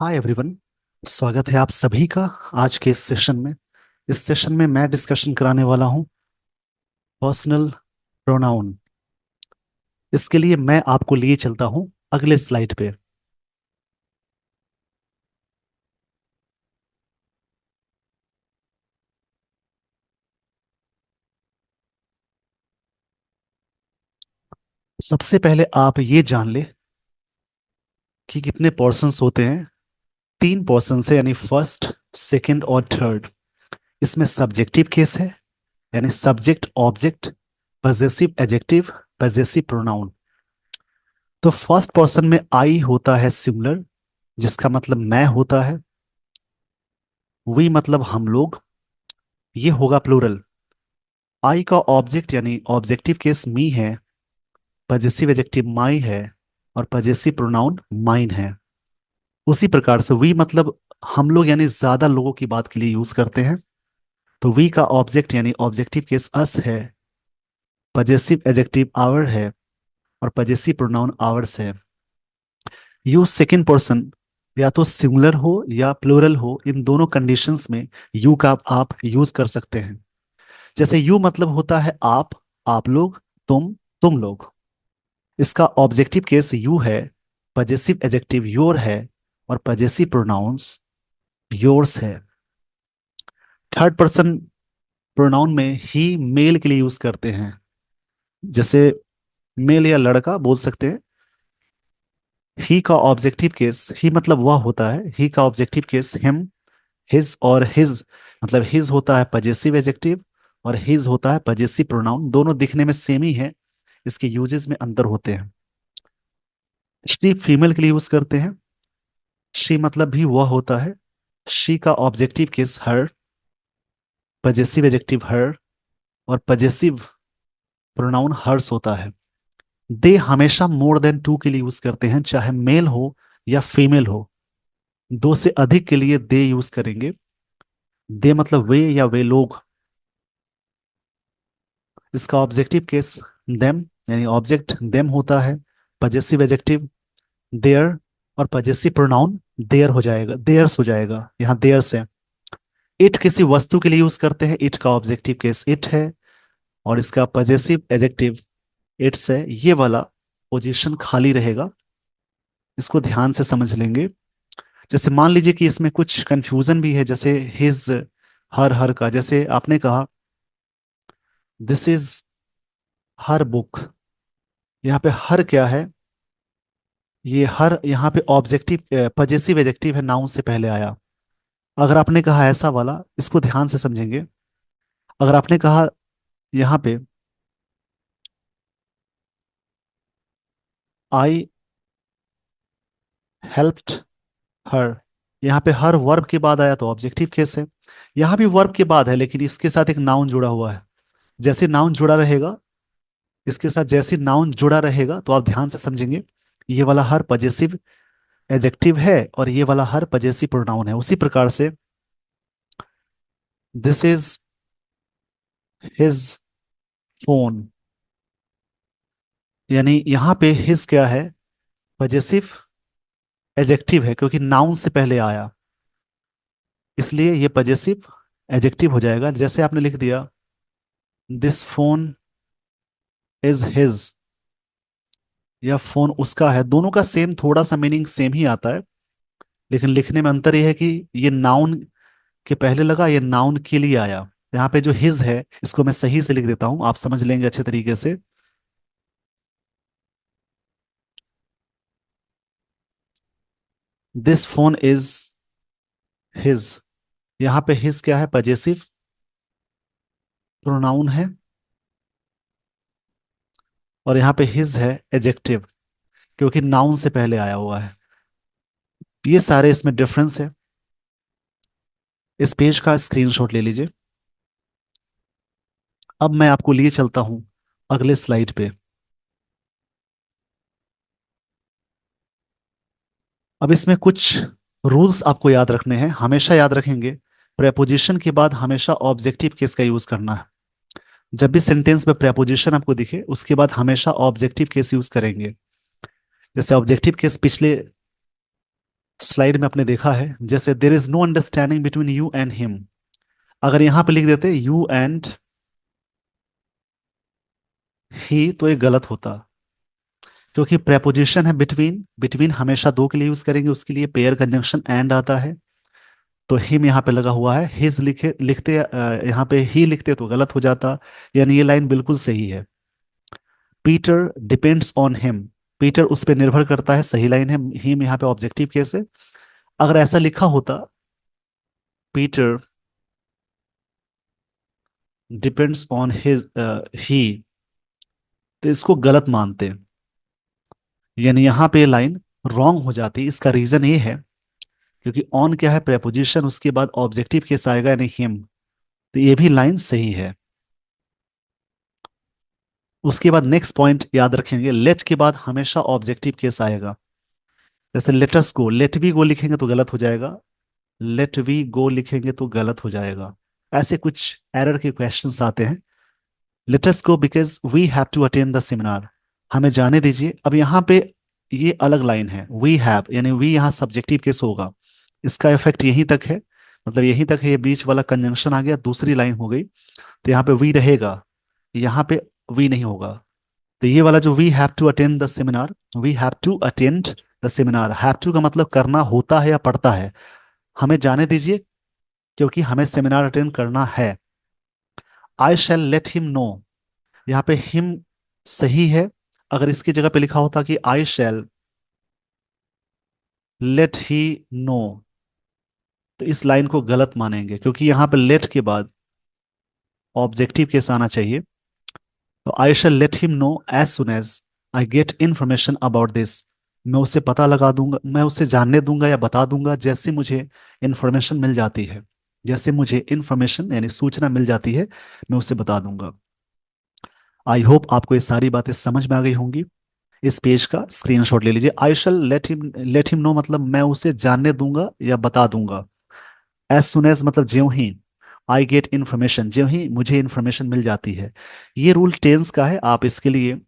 Hi everyone. स्वागत है आप सभी का आज के इस सेशन में। इस सेशन में मैं डिस्कशन कराने वाला हूं पर्सनल प्रोनाउन। इसके लिए मैं आपको लिए चलता हूं अगले स्लाइड पे। सबसे पहले आप ये जान ले कि कितने पर्सन्स होते हैं। तीन पर्सन है, यानी फर्स्ट, सेकंड और थर्ड। इसमें सब्जेक्टिव केस है, यानी subject object, possessive adjective, possessive pronoun. तो फर्स्ट पर्सन में आई होता है सिंगुलर, जिसका मतलब मैं होता है। वी मतलब हम लोग, ये होगा प्लूरल। आई का ऑब्जेक्ट यानी ऑब्जेक्टिव केस मी है, पजेसिव एडजेक्टिव माई है और पजेसिव प्रोनाउन माइन है। उसी प्रकार से वी मतलब हम लोग, यानी ज्यादा लोगों की बात के लिए यूज करते हैं। तो वी का ऑब्जेक्ट यानी ऑब्जेक्टिव केस अस है, पजेसिव एडजेक्टिव आवर है और पजेसिव प्रोनाउन आवर्स है। यूज सेकंड पर्सन, या तो सिंगुलर हो या प्लूरल हो, इन दोनों कंडीशंस में यू का आप यूज कर सकते हैं। जैसे यू मतलब होता है आप लोग, तुम लोग। इसका ऑब्जेक्टिव केस यू है, पजेसिव एडजेक्टिव योर है और पजेसिव प्रोनाउंस योर्स है। थर्ड पर्सन प्रोनाउन में ही मेल के लिए यूज करते हैं। जैसे मेल या लड़का बोल सकते हैं। ही का ऑब्जेक्टिव केस, ही मतलब वह होता है, ही का ऑब्जेक्टिव केस हिम, हिज और हिज मतलब हिज होता है पजेसिव एडजेक्टिव और हिज होता है पजेसिव प्रोनाउन। दोनों दिखने में सेम ही है, इसके यूजेस में अंतर होते हैं। शी फीमेल के लिए यूज करते हैं। शी मतलब भी वह होता है। शी का ऑब्जेक्टिव केस हर, पजेसिव एडजेक्टिव हर और पजेसिव प्रोनाउन हर्स होता है। दे हमेशा मोर देन टू के लिए यूज करते हैं, चाहे मेल हो या फीमेल हो। दो से अधिक के लिए दे यूज करेंगे। दे मतलब वे या वे लोग। इसका ऑब्जेक्टिव केस देम, यानी ऑब्जेक्ट देम होता है, पजेसिव एडजेक्टिव देयर और पजेसिव प्रोनाउन देयर हो जाएगा, देयर्स हो जाएगा, यहाँ देयर्स है। इट किसी वस्तु के लिए यूज करते हैं, इट का ऑब्जेक्टिव केस इट है और इसका पजेसिव एडजेक्टिव इट्स है। ये वाला पोजीशन खाली रहेगा, इसको ध्यान से समझ लेंगे। जैसे मान लीजिए कि इसमें कुछ कंफ्यूजन भी है, जैसे हिज, हर का, जैसे आपने कहा दिस इज हर बुक। यहाँ पे हर क्या है, ये हर यहाँ पे ऑब्जेक्टिव पजेसिव एडजेक्टिव है, नाउन से पहले आया। अगर आपने कहा ऐसा वाला, इसको ध्यान से समझेंगे। अगर आपने कहा यहाँ पे आई हेल्प्ड हर, यहाँ पे हर वर्ब के बाद आया तो ऑब्जेक्टिव केस है। यहाँ भी वर्ब के बाद है, लेकिन इसके साथ एक नाउन जुड़ा हुआ है। जैसे नाउन जुड़ा रहेगा, इसके साथ जैसे नाउन जुड़ा रहेगा तो आप ध्यान से समझेंगे। ये वाला हर पजेसिव एडजेक्टिव है और ये वाला हर पजेसिव प्रोनाउन है। उसी प्रकार से दिस इज हिज फोन, यानी यहाँ पे हिज क्या है, पजेसिव एडजेक्टिव है, क्योंकि नाउन से पहले आया, इसलिए ये पजेसिव एडजेक्टिव हो जाएगा। जैसे आपने लिख दिया दिस फोन इज हिज, यह फोन उसका है। दोनों का सेम, थोड़ा सा मीनिंग सेम ही आता है, लेकिन लिखने में अंतर यह है कि ये नाउन के पहले लगा, ये नाउन के लिए आया। यहाँ पे जो हिज है, इसको मैं सही से लिख देता हूं, आप समझ लेंगे अच्छे तरीके से। दिस फोन इज हिज, यहाँ पे हिज क्या है, पजेसिव प्रोनाउन है और यहाँ पे हिज है एडजेक्टिव, क्योंकि नाउन से पहले आया हुआ है। ये सारे इसमें डिफरेंस है। इस पेज का स्क्रीनशॉट ले लीजिए। अब मैं आपको लिए चलता हूं अगले स्लाइड पे। अब इसमें कुछ रूल्स आपको याद रखने हैं, हमेशा याद रखेंगे। प्रेपोजिशन के बाद हमेशा ऑब्जेक्टिव केस का यूज करना है। जब भी सेंटेंस में प्रेपोजिशन आपको दिखे, उसके बाद हमेशा ऑब्जेक्टिव केस यूज करेंगे। जैसे ऑब्जेक्टिव केस पिछले स्लाइड में आपने देखा है, जैसे there is no understanding between you and him, अगर यहां पे लिख देते यू एंड ही तो ये गलत होता, क्योंकि प्रेपोजिशन है बिटवीन, बिटवीन हमेशा दो के लिए यूज करेंगे, उसके लिए पेयर कंजंक्शन एंड आता है। तो हिम यहाँ पे लगा हुआ है, हिज लिखते यहाँ पे ही लिखते तो गलत हो जाता, यानी ये लाइन बिल्कुल सही है। Peter depends on him, Peter उस पर निर्भर करता है, सही लाइन है। हिम यहाँ पे ऑब्जेक्टिव केस है। अगर ऐसा लिखा होता Peter depends on his he, तो इसको गलत मानते हैं, यानी यहाँ पे लाइन रॉन्ग हो जाती। इसका रीजन ये है क्योंकि ऑन क्या है प्रेपोजिशन, उसके बाद ऑब्जेक्टिव केस आएगा यानी हिम, तो ये भी लाइन सही है। उसके बाद नेक्स्ट पॉइंट याद रखेंगे, लेट के बाद हमेशा ऑब्जेक्टिव केस आएगा। जैसे let's go, let we go लिखेंगे तो गलत हो जाएगा, लेट वी गो लिखेंगे तो गलत हो जाएगा। ऐसे कुछ एरर के क्वेश्चंस आते हैं। Let's go because we have to attend the seminar, हमें जाने दीजिए। अब यहाँ पे ये अलग लाइन है, वी हैव यानी वी यहाँ सब्जेक्टिव केस होगा, इसका इफेक्ट यहीं तक है, मतलब यहीं तक है, ये बीच वाला कंजंक्शन आ गया, दूसरी लाइन हो गई, तो यहाँ पे वी रहेगा, यहाँ पे वी नहीं होगा। तो ये वाला जो we have to attend the seminar, we have to attend the seminar, have to का मतलब करना होता है या पड़ता है, हमें जाने दीजिए क्योंकि हमें सेमिनार अटेंड करना है। आई शैल लेट हिम नो, यहाँ पे हिम सही है, अगर इसकी जगह पे लिखा होता कि आई शैल लेट ही नो, तो इस लाइन को गलत मानेंगे, क्योंकि यहाँ पे लेट के बाद ऑब्जेक्टिव केस आना चाहिए। तो I shall let him know as soon as I get information about this, मैं उसे पता लगा दूंगा, मैं उसे जानने दूंगा या बता दूंगा जैसे मुझे इन्फॉर्मेशन मिल जाती है, जैसे मुझे इन्फॉर्मेशन यानी सूचना मिल जाती है, मैं उसे बता दूंगा। आई होप आपको ये सारी बातें समझ में आ गई होंगी। इस पेज का स्क्रीनशॉट ले लीजिए। आई शैल लेट हिम नो मतलब मैं उसे जानने दूंगा या बता दूंगा। एज सुन एज मतलब ज्यों ही, आई गेट इन्फॉर्मेशन ज्यों ही मुझे इन्फॉर्मेशन मिल जाती है। ये रूल टेंस का है, आप इसके लिए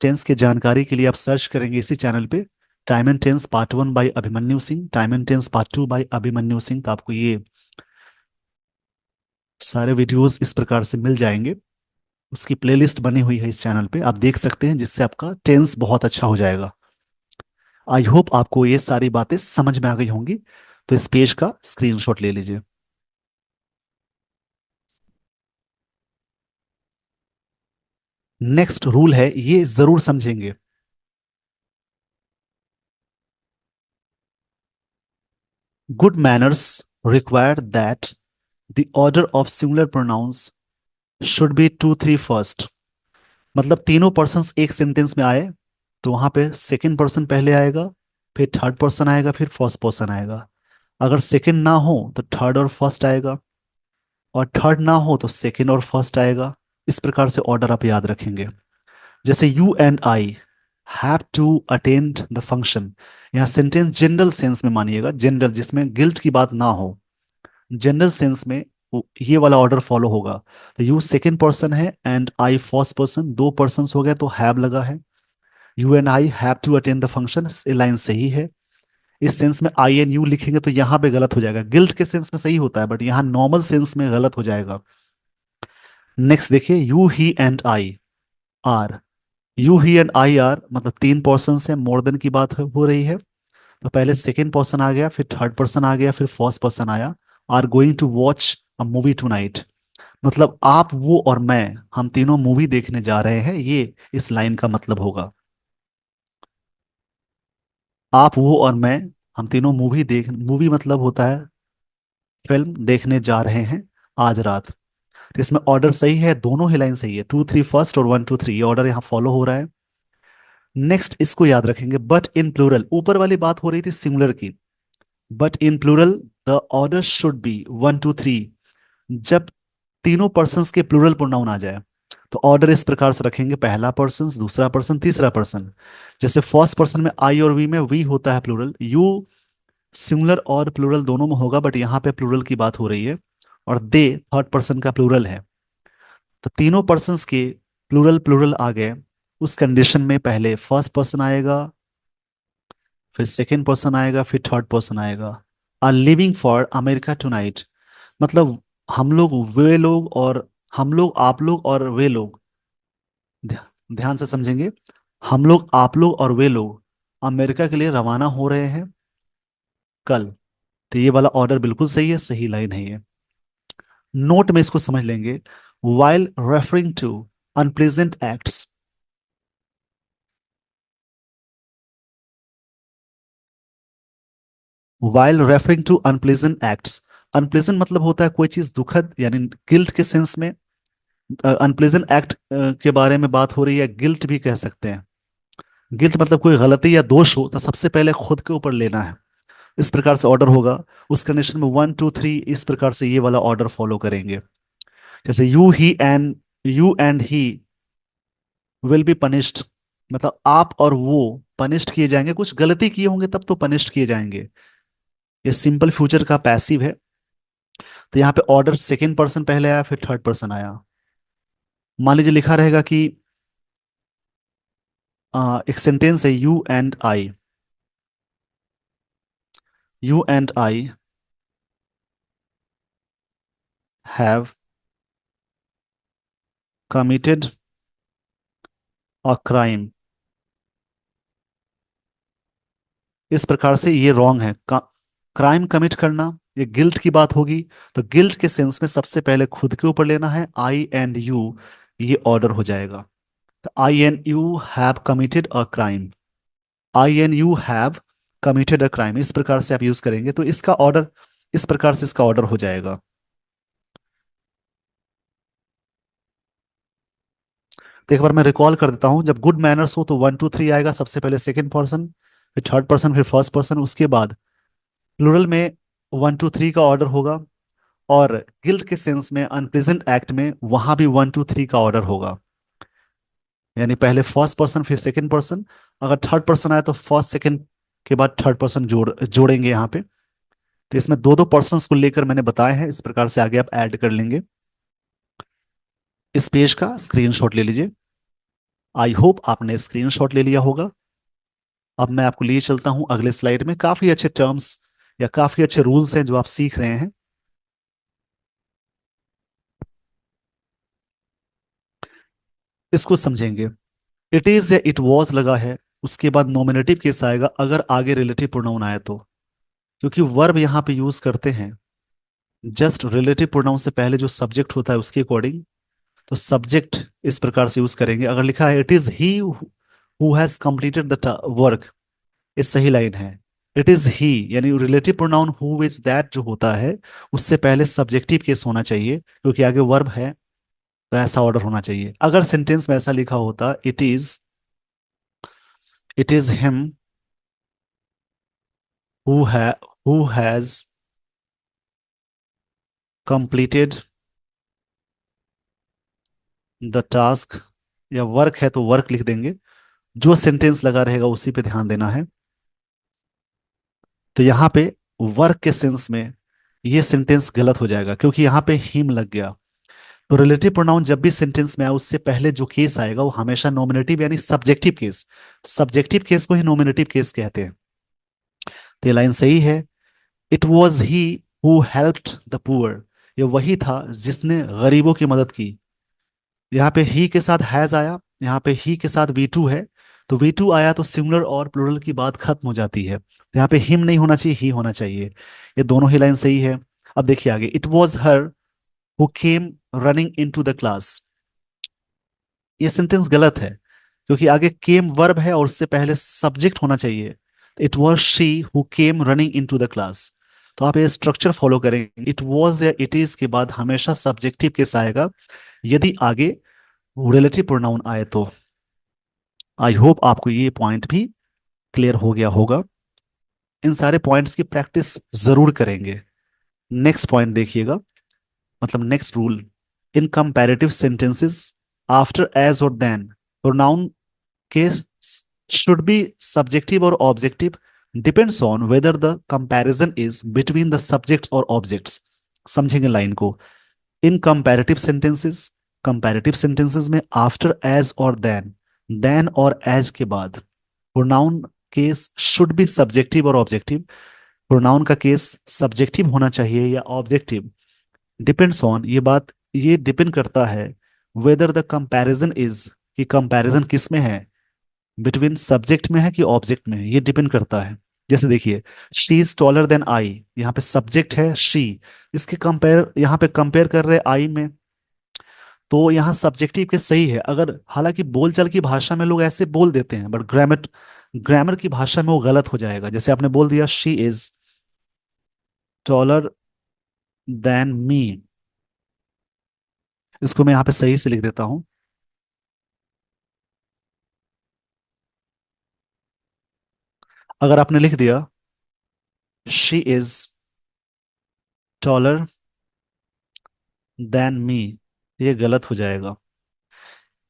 टेंस की जानकारी के लिए आप सर्च करेंगे इसी चैनल पे, time and tense part 1 by Abhimanyu Singh, time and tense part 2 by Abhimanyu Singh, तो आपको ये सारे वीडियोस इस प्रकार से मिल जाएंगे। उसकी प्लेलिस्ट बनी हुई है इस चैनल पे, आप देख सकते हैं, जिससे आपका टेंस बहुत अच्छा हो जाएगा। आई होप आपको ये सारी बातें समझ में आ गई होंगी। तो इस पेज का स्क्रीनशॉट ले लीजिए। नेक्स्ट रूल है, ये जरूर समझेंगे। Good manners require that the order of singular pronouns should be two three first, मतलब तीनों पर्सन्स एक सेंटेंस में आए तो वहां पे सेकंड पर्सन पहले आएगा, फिर थर्ड पर्सन आएगा, फिर फर्स्ट पर्सन आएगा। अगर सेकंड ना हो तो थर्ड और फर्स्ट आएगा, और थर्ड ना हो तो सेकंड और फर्स्ट आएगा। इस प्रकार से ऑर्डर आप याद रखेंगे। जैसे you and I have to attend the function, यहाँ सेंटेंस जनरल सेंस में मानिएगा, जनरल जिसमें गिल्ट की बात ना हो, जनरल सेंस में ये वाला ऑर्डर फॉलो होगा। तो यू सेकंड पर्सन है एंड आई फर्स्ट पर्सन, दो पर्सन हो गए तो हैव लगा है। You and I have to attend the function, ये लाइन सही है। इस सेंस में आई एन यू लिखेंगे तो यहाँ पे गलत हो जाएगा, गिल्ट के सेंस में सही होता है बट यहाँ नॉर्मल सेंस में गलत हो जाएगा। नेक्स्ट देखिए, you he and I R, you he and I R मतलब तीन पर्सन है, मोर देन की बात हो रही है, तो पहले सेकेंड पर्सन आ गया, फिर थर्ड पर्सन आ गया, फिर फर्स्ट पर्सन आया। Are going to watch a movie tonight, मतलब आप वो और मैं, हम तीनों मूवी देखने जा रहे हैं, ये इस लाइन का मतलब होगा। आप वो और मैं, हम तीनों मूवी मतलब होता है फिल्म देखने जा रहे हैं आज रात। तो इसमें ऑर्डर सही है, दोनों ही लाइन सही है, टू थ्री फर्स्ट और वन टू थ्री, ये ऑर्डर यहाँ फॉलो हो रहा है। नेक्स्ट इसको याद रखेंगे, बट इन प्लूरल, ऊपर वाली बात हो रही थी सिंगुलर की, but in plural the order should be one two three. जब तीनों पर्सन्स के प्लूरल प्रोनाउन आ जाए तो ऑर्डर इस प्रकार से रखेंगे, पहला पर्सन, दूसरा पर्सन, तीसरा पर्सन। जैसे फर्स्ट पर्सन में आई और वी में वी होता है प्लूरल, यू सिंगुलर और प्लूरल दोनों में होगा बट यहाँ पे प्लूरल की बात हो रही है, और दे थर्ड पर्सन का प्लूरल है। तो तीनों पर्सन्स के प्लूरल प्लूरल आ गए, उस कंडीशन में पहले फर्स्ट पर्सन आएगा, फिर सेकेंड पर्सन आएगा, फिर थर्ड पर्सन आएगा। Are living for America tonight, मतलब हम लोग, वे लोग, और हम लोग, आप लोग और वे लोग, ध्यान से समझेंगे। हम लोग, आप लोग और वे लोग अमेरिका के लिए रवाना हो रहे हैं कल। तो ये वाला ऑर्डर बिल्कुल सही है, सही लाइन है ये। नोट में इसको समझ लेंगे। While referring to unpleasant acts, while referring to unpleasant acts, unpleasant मतलब होता है कोई चीज दुखद, यानी गिल्ट के सेंस में। अनप्लेजेंट एक्ट के बारे में बात हो रही है, गिल्ट भी कह सकते हैं। गिल्ट मतलब कोई गलती या दोष हो तो सबसे पहले खुद के ऊपर लेना है, इस प्रकार से ऑर्डर होगा। उस कंडीशन में 1 2 3 इस प्रकार से ये वाला ऑर्डर फॉलो करेंगे। जैसे you and he will be punished, मतलब आप और वो पनिश्ड किए जाएंगे, कुछ गलती किए होंगे तब तो पनिश्ड किए जाएंगे। ये सिंपल फ्यूचर का पैसिव है। तो यहाँ पे ऑर्डर सेकेंड पर्सन पहले आया, फिर थर्ड पर्सन आया। मान लीजिए लिखा रहेगा कि एक सेंटेंस है, you and I have committed a crime. इस प्रकार से ये रॉन्ग है। क्राइम कमिट करना, ये गिल्ट की बात होगी। तो गिल्ट के सेंस में सबसे पहले खुद के ऊपर लेना है, आई एंड यू, ये ऑर्डर हो जाएगा। तो I and you have committed a crime, I and you have committed a crime, इस प्रकार से आप यूज करेंगे तो इसका ऑर्डर, इस प्रकार से इसका ऑर्डर हो जाएगा। तो एक बार मैं रिकॉल कर देता हूं, जब गुड मैनर्स हो तो 1 2 3 आएगा, सबसे पहले सेकंड पर्सन, फिर थर्ड पर्सन, फिर फर्स्ट पर्सन, उसके बाद प्लूरल में 1 2 3 का ऑर्डर होगा। और गिल्ट के सेंस में, अनप्लेजेंट एक्ट में, वहां भी 1 2 3 का ऑर्डर होगा। यानी पहले फर्स्ट पर्सन फिर सेकंड पर्सन, अगर थर्ड पर्सन आए तो फर्स्ट सेकंड के बाद थर्ड पर्सन जोड़ेंगे यहाँ पे। तो इसमें दो दो पर्सन्स को लेकर मैंने बताए हैं, इस प्रकार से आगे आप ऐड कर लेंगे। इस पेज का स्क्रीनशॉट ले लीजिए। आई होप आपने स्क्रीनशॉट ले लिया होगा। अब मैं आपको लिए चलता हूं अगले स्लाइड में, काफी अच्छे टर्म्स या काफी अच्छे रूल्स हैं जो आप सीख रहे हैं। इसको समझेंगे। इट इज या इट वॉज लगा है, उसके बाद नॉमिनेटिव केस आएगा अगर आगे रिलेटिव प्रोनाउन आए तो। क्योंकि वर्ब यहाँ पे यूज करते हैं जस्ट रिलेटिव प्रोनाउन से पहले जो सब्जेक्ट होता है उसके अकॉर्डिंग। तो सब्जेक्ट इस प्रकार से यूज करेंगे। अगर लिखा है it is he who has completed the work, ये सही लाइन है। इट इज ही, यानी relative pronoun who which that जो होता है, उससे पहले सब्जेक्टिव केस होना चाहिए क्योंकि आगे वर्ब है। तो ऐसा ऑर्डर होना चाहिए। अगर सेंटेंस में ऐसा लिखा होता, इट इज हिम हु है who has completed the task, या वर्क है तो वर्क लिख देंगे। जो सेंटेंस लगा रहेगा उसी पे ध्यान देना है। तो यहाँ पे वर्क के सेंस में ये सेंटेंस गलत हो जाएगा क्योंकि यहाँ पे हिम लग गया। तो रिलेटिव प्रोनाउन जब भी सेंटेंस में आए उससे पहले जो केस आएगा वो हमेशा नॉमिनेटिव यानी सब्जेक्टिव केस, सब्जेक्टिव केस को ही नॉमिनेटिव केस कहते हैं। तो ये लाइन सही है। It was he who helped the poor, ये वही था जिसने गरीबों की मदद की। यहाँ पे ही के साथ हैज आया, यहाँ पे ही के साथ वी टू है। तो वी टू आया तो सिंगुलर और प्लूरल की बात खत्म हो जाती है। तो यहाँ पे हिम नहीं होना चाहिए, ही होना चाहिए। ये दोनों ही लाइन सही है। अब देखिए आगे, it was her who came running into the class, ये सेंटेंस गलत है क्योंकि आगे केम वर्ब है और उससे पहले सब्जेक्ट होना चाहिए। It was she who came running into the class. तो आप ये स्ट्रक्चर फॉलो करेंगे, इट वॉज या इट इज के बाद हमेशा सब्जेक्टिव केस आएगा यदि आगे रिलेटिव प्रोनाउन आए तो। आई होप आपको ये पॉइंट भी क्लियर हो गया होगा। इन सारे पॉइंट्स की प्रैक्टिस जरूर करेंगे। नेक्स्ट पॉइंट देखिएगा, मतलब next rule. In comparative sentences after as और than pronoun case should be subjective or objective depends on whether the comparison is between the subjects or objects। समझेंगे लाइन को। इन comparative sentences में after as और then और as के बाद pronoun case should be subjective और objective, pronoun का case subjective होना चाहिए या ऑब्जेक्टिव, डिपेंड्स ऑन, ये बात ये डिपेंड करता है वेदर द कंपैरिजन इज, कि कंपैरिजन किस में है, बिटवीन सब्जेक्ट में है कि ऑब्जेक्ट में है, ये डिपेंड करता है। जैसे देखिए, she is taller than I, यहाँ पे सब्जेक्ट है शी, इसके कंपेयर यहाँ पे कंपेयर कर रहे आई में, तो यहाँ सब्जेक्टिव के सही है। अगर हालांकि बोलचाल की भाषा में लोग ऐसे बोल देते हैं, बट ग्रामर ग्रामर की भाषा में वो गलत हो जाएगा। जैसे आपने बोल दिया शी इज टॉलर देन मी, इसको मैं यहाँ पे सही से लिख देता हूं। अगर आपने लिख दिया शी इज टॉलर देन मी, ये गलत हो जाएगा।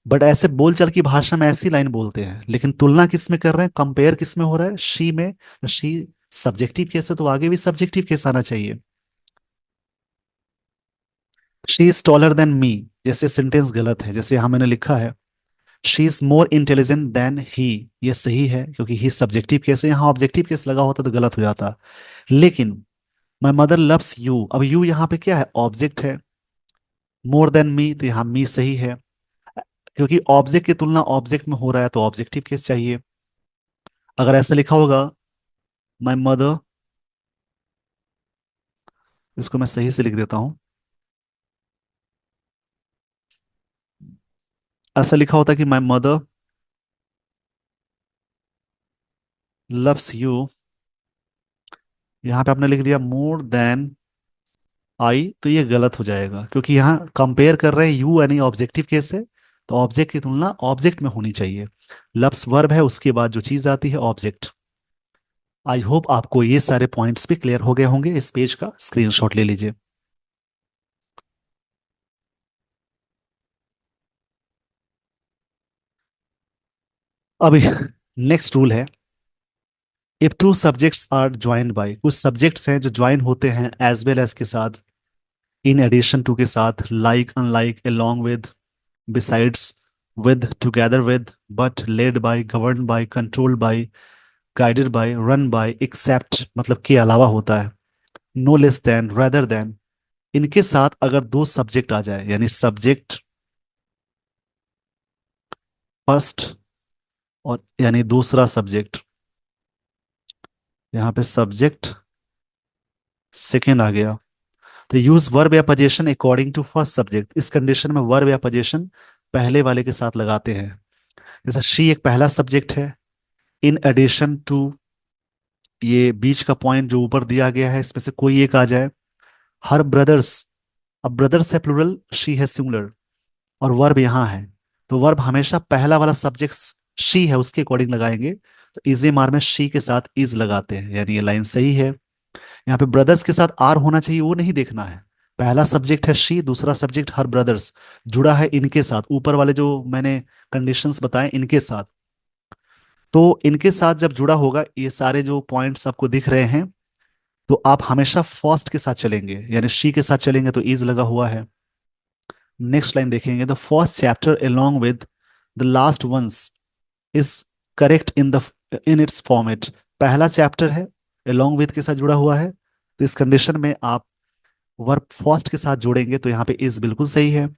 बट ऐसे बोलचाल की भाषा में ऐसी लाइन बोलते हैं, लेकिन तुलना किस में कर रहे हैं, कंपेयर किस में हो रहा है, शी में, तो शी सब्जेक्टिव केस है तो आगे भी सब्जेक्टिव केस आना चाहिए। She is taller than me, जैसे सेंटेंस गलत है, जैसे यहां मैंने लिखा है she is more intelligent than he, ये सही है क्योंकि ही सब्जेक्टिव केस है, यहाँ ऑब्जेक्टिव केस लगा होता तो गलत हो जाता। लेकिन माई मदर लव्स यू, अब यू यहाँ पे क्या है, ऑब्जेक्ट है, मोर देन मी तो यहाँ मी सही है, क्योंकि ऑब्जेक्ट की तुलना ऑब्जेक्ट में हो रहा है तो ऑब्जेक्टिव केस चाहिए। अगर ऐसा लिखा होगा माई मदर, इसको मैं सही से लिख देता हूं, ऐसा लिखा होता कि माई मदर लव्स यू, यहाँ पे आपने लिख दिया मोर देन आई, तो ये गलत हो जाएगा क्योंकि यहाँ कंपेयर कर रहे हैं यू यानी ऑब्जेक्टिव केस है, तो ऑब्जेक्ट की तुलना ऑब्जेक्ट में होनी चाहिए। लव्स वर्ब है, उसके बाद जो चीज आती है ऑब्जेक्ट। आई होप आपको ये सारे पॉइंट्स भी क्लियर हो गए होंगे, इस पेज का स्क्रीनशॉट ले लीजिए। अभी नेक्स्ट रूल है, if two subjects are joined by, कुछ सब्जेक्ट्स हैं जो ज्वाइन होते हैं एज वेल एज के साथ, इन एडिशन टू के साथ, like unlike, along with, besides, with, together with, but, led by, governed by, controlled by, guided by, run by, except मतलब के अलावा होता है, no less than, rather than, इनके साथ अगर दो सब्जेक्ट आ जाए, यानी सब्जेक्ट फर्स्ट और यानी दूसरा सब्जेक्ट, यहाँ पे सब्जेक्ट सेकेंड आ गया, तो यूज वर्ब या position according to first subject, इस कंडीशन में वर्ब या पोजीशन पहले वाले के साथ लगाते हैं। जैसे शी एक पहला सब्जेक्ट है, इन एडिशन टू, ये बीच का पॉइंट जो ऊपर दिया गया है इसमें से कोई एक आ जाए, हर ब्रदर्स, अब ब्रदर्स है प्लूरल, शी है सिंगुलर, और वर्ब यहाँ है, तो वर्ब हमेशा पहला वाला सब्जेक्ट शी है उसके अकॉर्डिंग लगाएंगे, तो इज मार में शी के साथ इज लगाते हैं, यानी ये लाइन सही है। यहाँ पे ब्रदर्स के साथ आर होना चाहिए वो नहीं देखना है, पहला सब्जेक्ट है शी, दूसरा सब्जेक्ट हर ब्रदर्स, जुड़ा है इनके साथ, ऊपर वाले जो मैंने कंडीशंस बताए इनके साथ, तो इनके साथ जब जुड़ा होगा, ये सारे जो पॉइंट्स आपको दिख रहे हैं, तो आप हमेशा फर्स्ट के साथ चलेंगे, यानी शी के साथ चलेंगे तो इज लगा हुआ है। नेक्स्ट लाइन देखेंगे, the first chapter along with the last ones is correct in its format, पहला चैप्टर है along with के साथ जुड़ा हुआ है, तो इस कंडीशन में आप वर्ब फर्स्ट के साथ जोड़ेंगे तो यहाँ पे इज बिल्कुल सही है।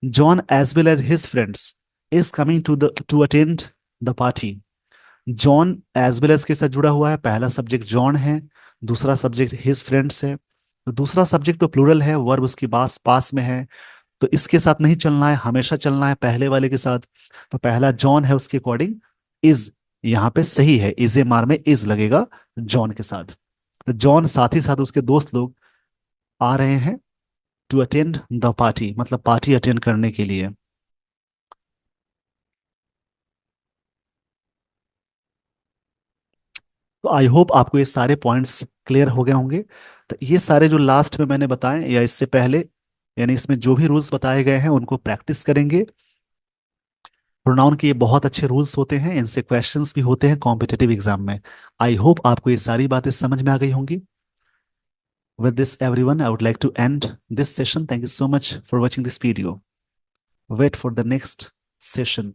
John as well as his friends is coming to attend the party, John as well as के साथ जुड़ा हुआ है, पहला सब्जेक्ट जॉन है, दूसरा सब्जेक्ट हिज फ्रेंड्स है, तो दूसरा सब्जेक्ट तो प्लूरल है, वर्ब उसकी पास पास में है, तो इसके साथ नहीं चलना है, हमेशा चलना है पहले वाले के साथ, तो पहला जॉन है उसके अकॉर्डिंग इज यहाँ पे सही है, इज ए मार में इज लगेगा जॉन के साथ, तो जॉन साथ ही साथ उसके दोस्त लोग आ रहे हैं टू अटेंड द पार्टी, मतलब पार्टी अटेंड करने के लिए। तो आई होप आपको ये सारे पॉइंट्स क्लियर हो गए होंगे। तो ये सारे जो लास्ट में मैंने बताए या इससे पहले, यानी इसमें जो भी रूल्स बताए गए हैं उनको प्रैक्टिस करेंगे। प्रोनाउन के ये बहुत अच्छे रूल्स होते हैं, इनसे क्वेश्चंस भी होते हैं कॉम्पिटिटिव एग्जाम में। आई होप आपको ये सारी बातें समझ में आ गई होंगी। With this everyone I would like to end this session, thank you so much for watching this video, wait for the next session.